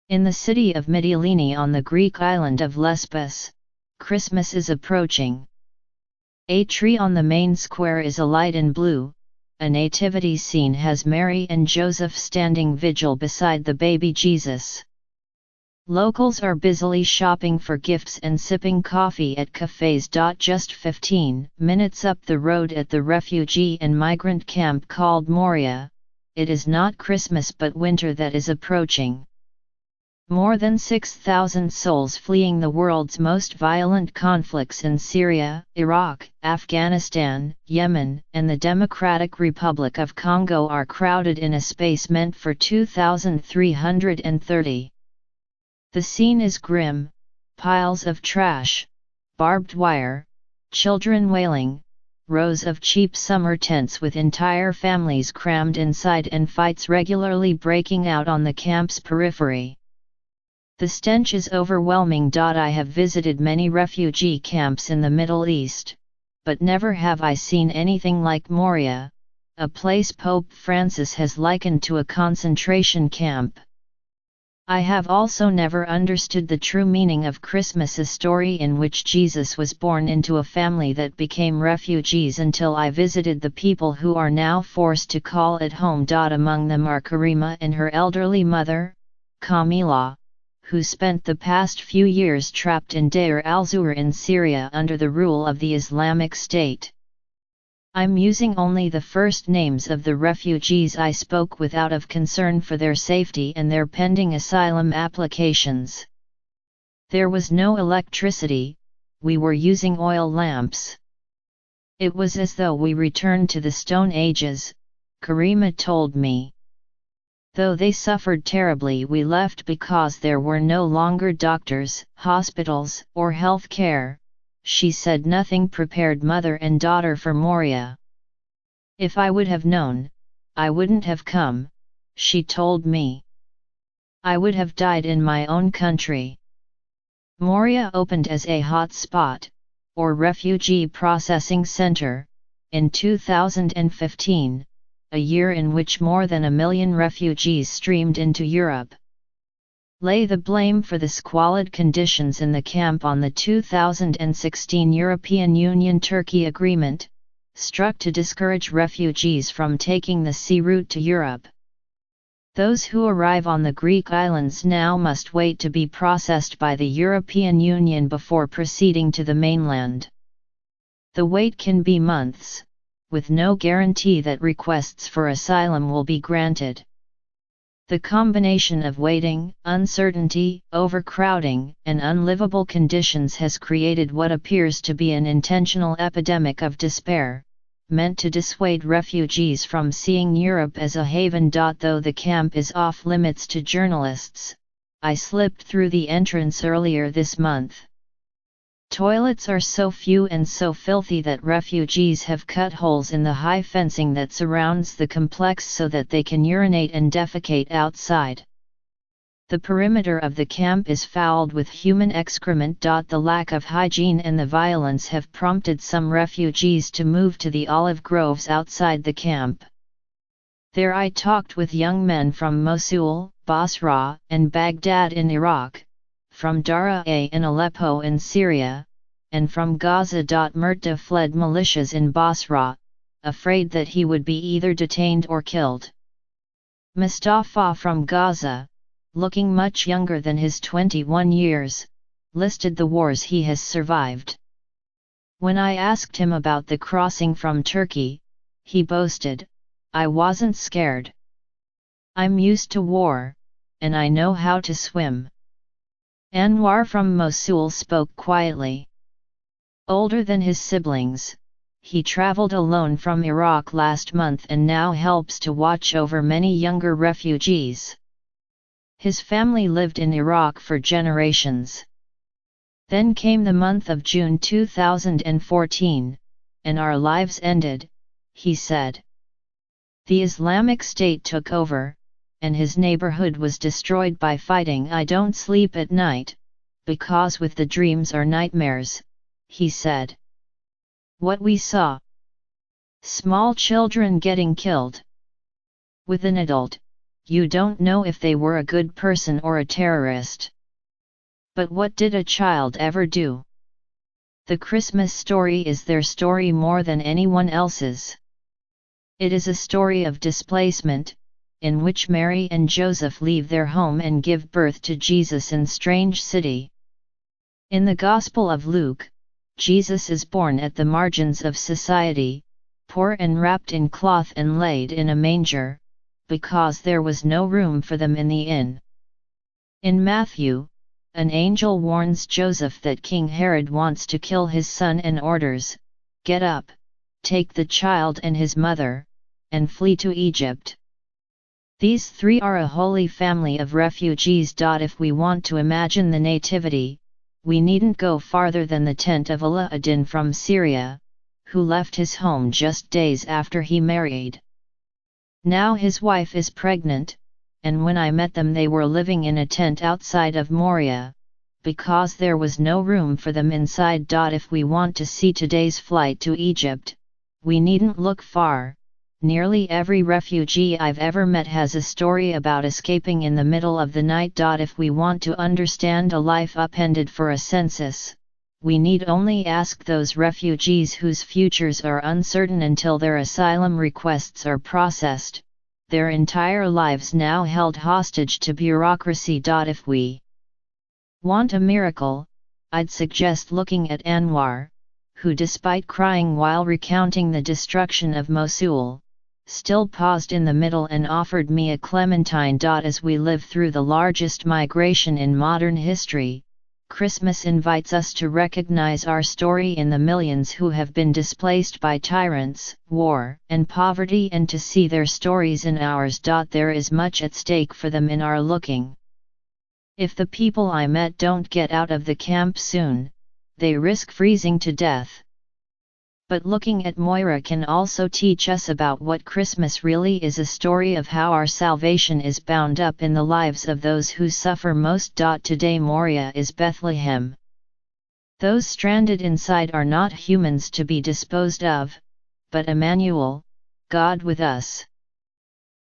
In the city of Mytilene on the Greek island of Lesbos, Christmas is approaching. A tree on the main square is alight in blue. A nativity scene has Mary and Joseph standing vigil beside the baby Jesus. Locals are busily shopping for gifts and sipping coffee at cafes. Just 15 minutes up the road at the refugee and migrant camp called Moria, it is not Christmas but winter that is approaching. More than 6,000 souls fleeing the world's most violent conflicts in Syria, Iraq, Afghanistan, Yemen, and the Democratic Republic of Congo are crowded in a space meant for 2,330. The scene is grim: piles of trash, barbed wire, children wailing, rows of cheap summer tents with entire families crammed inside, and fights regularly breaking out on the camp's periphery. The stench is overwhelming. I have visited many refugee camps in the Middle East, but never have I seen anything like Moria, a place Pope Francis has likened to a concentration camp. I have also never understood the true meaning of Christmas, a story in which Jesus was born into a family that became refugees, until I visited the people who are now forced to call it home. Among them are Karima and her elderly mother, Kamila, who spent the past few years trapped in Deir al-Zur in Syria under the rule of the Islamic State. I'm using only the first names of the refugees I spoke with out of concern for their safety and their pending asylum applications. There was no electricity, we were using oil lamps. It was as though we returned to the Stone Ages, Karima told me. Though they suffered terribly, we left because there were no longer doctors, hospitals, or health care, she said. Nothing prepared mother and daughter for Moria. If I would have known, I wouldn't have come, she told me. I would have died in my own country. Moria opened as a hot spot, or refugee processing center, in 2015. A year in which more than 1 million refugees streamed into Europe. Lay the blame for the squalid conditions in the camp on the 2016 European Union-Turkey agreement, struck to discourage refugees from taking the sea route to Europe. Those who arrive on the Greek islands now must wait to be processed by the European Union before proceeding to the mainland. The wait can be months, with no guarantee that requests for asylum will be granted. The combination of waiting, uncertainty, overcrowding, and unlivable conditions has created what appears to be an intentional epidemic of despair, meant to dissuade refugees from seeing Europe as a haven. Though the camp is off limits to journalists, I slipped through the entrance earlier this month. Toilets are so few and so filthy that refugees have cut holes in the high fencing that surrounds the complex so that they can urinate and defecate outside. The perimeter of the camp is fouled with human excrement. The lack of hygiene and the violence have prompted some refugees to move to the olive groves outside the camp. There I talked with young men from Mosul, Basra, and Baghdad in Iraq, from Daraa and Aleppo in Syria, and from Gaza. Murta fled militias in Basra, afraid that he would be either detained or killed. Mustafa from Gaza, looking much younger than his 21 years, listed the wars he has survived. When I asked him about the crossing from Turkey, he boasted, "I wasn't scared. I'm used to war, and I know how to swim." Anwar from Mosul spoke quietly. Older than his siblings, he traveled alone from Iraq last month and now helps to watch over many younger refugees. His family lived in Iraq for generations. Then came the month of June 2014, and our lives ended, he said. The Islamic State took over, and his neighborhood was destroyed by fighting. I don't sleep at night, because with the dreams are nightmares, he said. What we saw. Small children getting killed. With an adult, you don't know if they were a good person or a terrorist. But what did a child ever do? The Christmas story is their story more than anyone else's. It is a story of displacement, in which Mary and Joseph leave their home and give birth to Jesus in strange city. In the Gospel of Luke, Jesus is born at the margins of society, poor and wrapped in cloth and laid in a manger, because there was no room for them in the inn. In Matthew, an angel warns Joseph that King Herod wants to kill his son and orders, "Get up, take the child and his mother, and flee to Egypt." These three are a holy family of refugees. If we want to imagine the nativity, we needn't go farther than the tent of Aladdin from Syria, who left his home just days after he married. Now his wife is pregnant, and when I met them they were living in a tent outside of Moria, because there was no room for them inside. If we want to see today's flight to Egypt, we needn't look far. Nearly every refugee I've ever met has a story about escaping in the middle of the night. If we want to understand a life upended for a census, we need only ask those refugees whose futures are uncertain until their asylum requests are processed, their entire lives now held hostage to bureaucracy. If we want a miracle, I'd suggest looking at Anwar, who despite crying while recounting the destruction of Mosul, still paused in the middle and offered me a clementine. As we live through the largest migration in modern history, Christmas invites us to recognize our story in the millions who have been displaced by tyrants, war, and poverty, and to see their stories in ours. There is much at stake for them in our looking. If the people I met don't get out of the camp soon, they risk freezing to death. But looking at Moira can also teach us about what Christmas really is, a story of how our salvation is bound up in the lives of those who suffer most. Today Moria is Bethlehem. Those stranded inside are not humans to be disposed of, but Emmanuel, God with us.